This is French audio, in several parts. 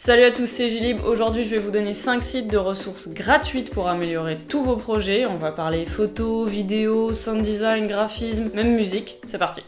Salut à tous, c'est Gilib. Aujourd'hui, je vais vous donner 5 sites de ressources gratuites pour améliorer tous vos projets. On va parler photos, vidéos, sound design, graphisme, même musique. C'est parti.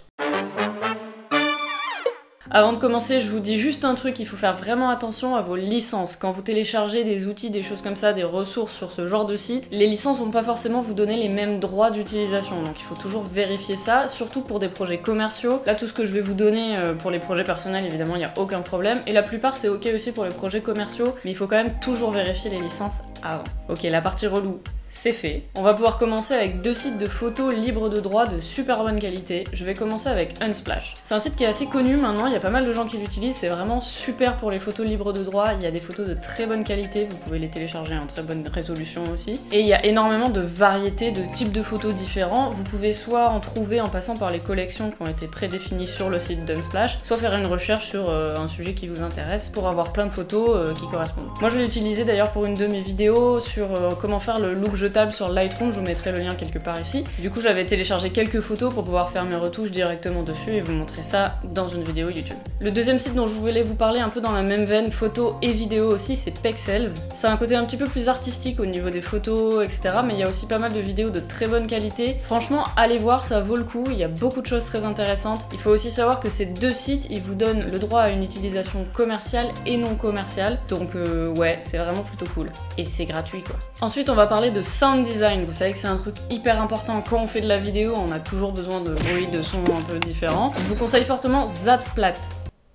Avant de commencer, je vous dis juste un truc, il faut faire vraiment attention à vos licences. Quand vous téléchargez des outils, des choses comme ça, des ressources sur ce genre de site, les licences vont pas forcément vous donner les mêmes droits d'utilisation. Donc il faut toujours vérifier ça, surtout pour des projets commerciaux. Là, tout ce que je vais vous donner pour les projets personnels, évidemment, il n'y a aucun problème. Et la plupart, c'est ok aussi pour les projets commerciaux, mais il faut quand même toujours vérifier les licences avant. Ok, la partie relou. C'est fait. On va pouvoir commencer avec 2 sites de photos libres de droit de super bonne qualité. Je vais commencer avec Unsplash. C'est un site qui est assez connu maintenant, il y a pas mal de gens qui l'utilisent, c'est vraiment super pour les photos libres de droit. Il y a des photos de très bonne qualité, vous pouvez les télécharger en très bonne résolution aussi. Et il y a énormément de variétés de types de photos différents. Vous pouvez soit en trouver en passant par les collections qui ont été prédéfinies sur le site d'Unsplash, soit faire une recherche sur un sujet qui vous intéresse pour avoir plein de photos qui correspondent. Moi je l'ai utilisé d'ailleurs pour une de mes vidéos sur comment faire le look jetable sur Lightroom, je vous mettrai le lien quelque part ici. Du coup j'avais téléchargé quelques photos pour pouvoir faire mes retouches directement dessus et vous montrer ça dans une vidéo YouTube. Le deuxième site dont je voulais vous parler un peu dans la même veine, photos et vidéos aussi, c'est Pexels. Ça a un côté un petit peu plus artistique au niveau des photos, etc. Mais il y a aussi pas mal de vidéos de très bonne qualité. Franchement, allez voir, ça vaut le coup, il y a beaucoup de choses très intéressantes. Il faut aussi savoir que ces 2 sites, ils vous donnent le droit à une utilisation commerciale et non commerciale. Donc ouais, c'est vraiment plutôt cool. Et c'est gratuit quoi. Ensuite, on va parler de sound design. Vous savez que c'est un truc hyper important quand on fait de la vidéo, on a toujours besoin de bruit, de son un peu différents. Je vous conseille fortement Zapsplat.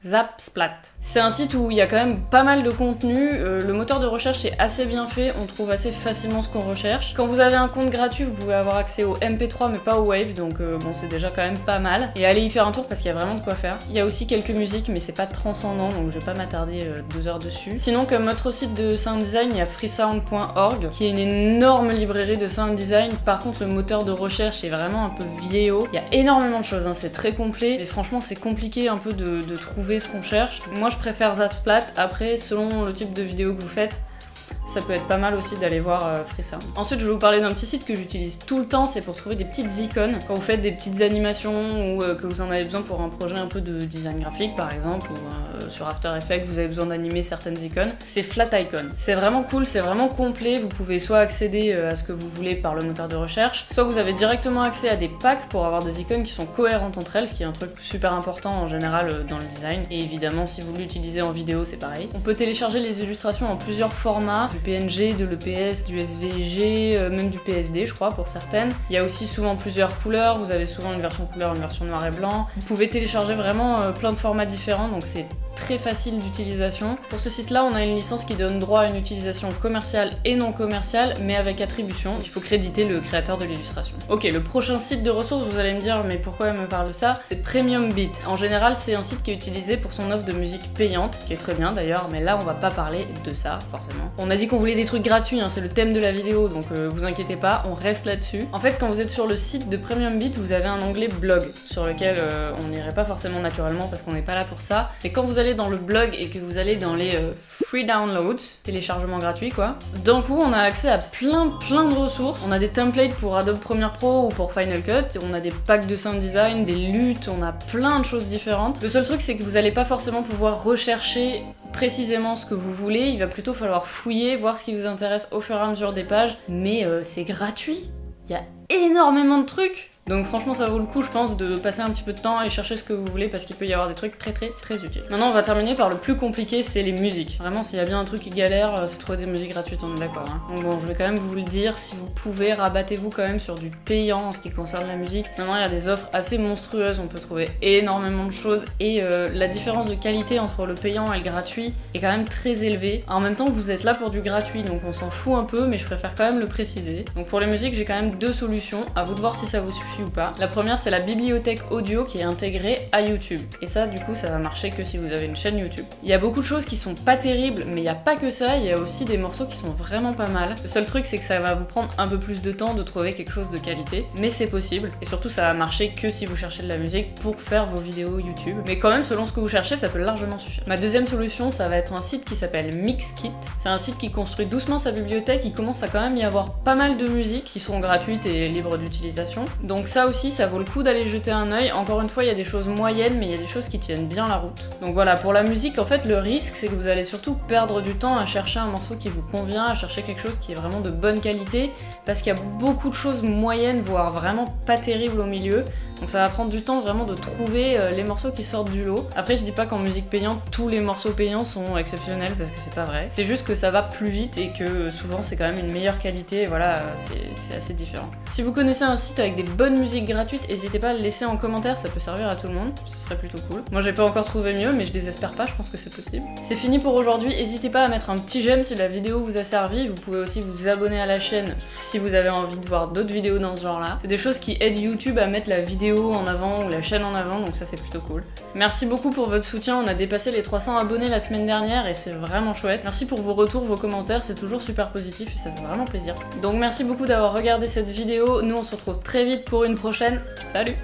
Zapsplat. C'est un site où il y a quand même pas mal de contenu, le moteur de recherche est assez bien fait, on trouve assez facilement ce qu'on recherche. Quand vous avez un compte gratuit, vous pouvez avoir accès au MP3 mais pas au Wave, donc bon c'est déjà quand même pas mal. Et allez y faire un tour parce qu'il y a vraiment de quoi faire. Il y a aussi quelques musiques mais c'est pas transcendant donc je vais pas m'attarder 2 heures dessus. Sinon comme autre site de sound design, il y a freesound.org qui est une énorme librairie de sound design. Par contre le moteur de recherche est vraiment un peu vieillot. Il y a énormément de choses, hein, c'est très complet. Mais franchement c'est compliqué un peu de trouver ce qu'on cherche. Moi je préfère Zapsplat, après selon le type de vidéo que vous faites, ça peut être pas mal aussi d'aller voir Freesound. Ensuite je vais vous parler d'un petit site que j'utilise tout le temps, c'est pour trouver des petites icônes. Quand vous faites des petites animations ou que vous en avez besoin pour un projet un peu de design graphique par exemple, ou sur After Effects vous avez besoin d'animer certaines icônes, c'est Flaticon. C'est vraiment cool, c'est vraiment complet, vous pouvez soit accéder à ce que vous voulez par le moteur de recherche, soit vous avez directement accès à des packs pour avoir des icônes qui sont cohérentes entre elles, ce qui est un truc super important en général dans le design. Et évidemment si vous l'utilisez en vidéo c'est pareil. On peut télécharger les illustrations en plusieurs formats, du PNG, de l'EPS, du SVG, même du PSD je crois pour certaines. Il y a aussi souvent plusieurs couleurs, vous avez souvent une version couleur, une version noir et blanc. Vous pouvez télécharger vraiment plein de formats différents donc c'est très facile d'utilisation. Pour ce site là on a une licence qui donne droit à une utilisation commerciale et non commerciale mais avec attribution. Il faut créditer le créateur de l'illustration. Ok, le prochain site de ressources, vous allez me dire mais pourquoi elle me parle de ça? C'est Premium Beat. En général c'est un site qui est utilisé pour son offre de musique payante, qui est très bien d'ailleurs, mais là on va pas parler de ça forcément. On a dit qu'on voulait des trucs gratuits, hein, c'est le thème de la vidéo donc vous inquiétez pas, on reste là-dessus. En fait quand vous êtes sur le site de Premium Beat vous avez un onglet blog sur lequel on n'irait pas forcément naturellement parce qu'on n'est pas là pour ça. Mais quand vous allez dans le blog et que vous allez dans les free downloads, téléchargement gratuit quoi, d'un coup on a accès à plein de ressources. On a des templates pour Adobe Premiere Pro ou pour Final Cut, on a des packs de sound design, des luttes, on a plein de choses différentes. Le seul truc c'est que vous allez pas forcément pouvoir rechercher précisément ce que vous voulez, il va plutôt falloir fouiller, voir ce qui vous intéresse au fur et à mesure des pages, mais c'est gratuit, il y a énormément de trucs. Donc franchement ça vaut le coup je pense de passer un petit peu de temps et chercher ce que vous voulez parce qu'il peut y avoir des trucs très utiles. Maintenant on va terminer par le plus compliqué, c'est les musiques. Vraiment s'il y a bien un truc qui galère, c'est trouver des musiques gratuites, on est d'accord. Hein. Donc bon je vais quand même vous le dire, si vous pouvez, rabattez-vous quand même sur du payant en ce qui concerne la musique. Maintenant il y a des offres assez monstrueuses, on peut trouver énormément de choses et la différence de qualité entre le payant et le gratuit est quand même très élevée. En même temps vous êtes là pour du gratuit donc on s'en fout un peu mais je préfère quand même le préciser. Donc pour les musiques j'ai quand même 2 solutions, à vous de voir si ça vous suffit ou pas. La première c'est la bibliothèque audio qui est intégrée à YouTube et ça du coup ça va marcher que si vous avez une chaîne YouTube. Il y a beaucoup de choses qui sont pas terribles mais il n'y a pas que ça, il y a aussi des morceaux qui sont vraiment pas mal. Le seul truc c'est que ça va vous prendre un peu plus de temps de trouver quelque chose de qualité mais c'est possible et surtout ça va marcher que si vous cherchez de la musique pour faire vos vidéos YouTube mais quand même selon ce que vous cherchez ça peut largement suffire. Ma deuxième solution ça va être un site qui s'appelle Mixkit. C'est un site qui construit doucement sa bibliothèque, il commence à quand même y avoir pas mal de musiques qui sont gratuites et libres d'utilisation donc Donc ça aussi, ça vaut le coup d'aller jeter un œil. Encore une fois, il y a des choses moyennes, mais il y a des choses qui tiennent bien la route. Donc voilà, pour la musique, en fait, le risque, c'est que vous allez surtout perdre du temps à chercher un morceau qui vous convient, à chercher quelque chose qui est vraiment de bonne qualité, parce qu'il y a beaucoup de choses moyennes, voire vraiment pas terribles au milieu. Donc ça va prendre du temps vraiment de trouver les morceaux qui sortent du lot. Après, je dis pas qu'en musique payante, tous les morceaux payants sont exceptionnels, parce que c'est pas vrai. C'est juste que ça va plus vite et que souvent c'est quand même une meilleure qualité, et voilà, c'est assez différent. Si vous connaissez un site avec des bonnes musiques gratuites, n'hésitez pas à le laisser en commentaire, ça peut servir à tout le monde, ce serait plutôt cool. Moi j'ai pas encore trouvé mieux, mais je désespère pas, je pense que c'est possible. C'est fini pour aujourd'hui, n'hésitez pas à mettre un petit j'aime si la vidéo vous a servi, vous pouvez aussi vous abonner à la chaîne si vous avez envie de voir d'autres vidéos dans ce genre-là. C'est des choses qui aident YouTube à mettre la vidéo en avant ou la chaîne en avant, donc ça c'est plutôt cool. Merci beaucoup pour votre soutien, on a dépassé les 300 abonnés la semaine dernière et c'est vraiment chouette. Merci pour vos retours, vos commentaires, c'est toujours super positif et ça fait vraiment plaisir. Donc merci beaucoup d'avoir regardé cette vidéo, nous on se retrouve très vite pour une prochaine. Salut!